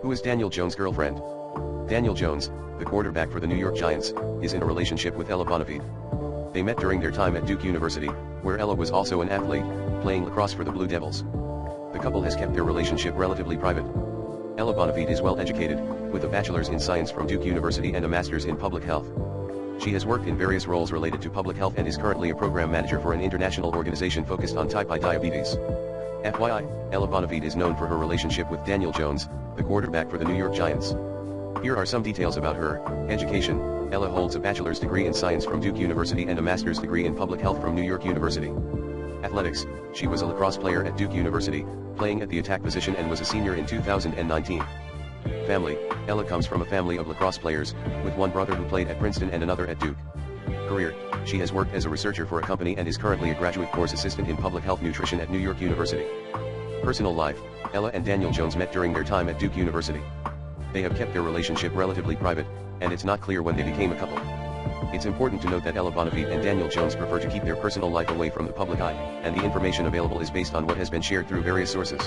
Who is Daniel Jones' girlfriend? Daniel Jones, the quarterback for the New York Giants, is in a relationship with Ella Bonavide. They met during their time at Duke University, where Ella was also an athlete, playing lacrosse for the Blue Devils. The couple has kept their relationship relatively private. Ella Bonavide is well educated, with a bachelor's in science from Duke University and a master's in public health. She has worked in various roles related to public health and is currently a program manager for an international organization focused on type 1 diabetes. FYI, Ella Bonavide is known for her relationship with Daniel Jones, the quarterback for the New York Giants. Here are some details about her. Education: Ella holds a bachelor's degree in science from Duke University and a master's degree in public health from New York University. Athletics: she was a lacrosse player at Duke University, playing at the attack position and was a senior in 2019. Family: Ella comes from a family of lacrosse players, with one brother who played at Princeton and another at Duke. Career: she has worked as a researcher for a company and is currently a graduate course assistant in public health nutrition at New York University. Personal life: Ella and Daniel Jones met during their time at Duke University. They have kept their relationship relatively private, and it's not clear when they became a couple. It's important to note that Ella Bonavide and Daniel Jones prefer to keep their personal life away from the public eye, and the information available is based on what has been shared through various sources.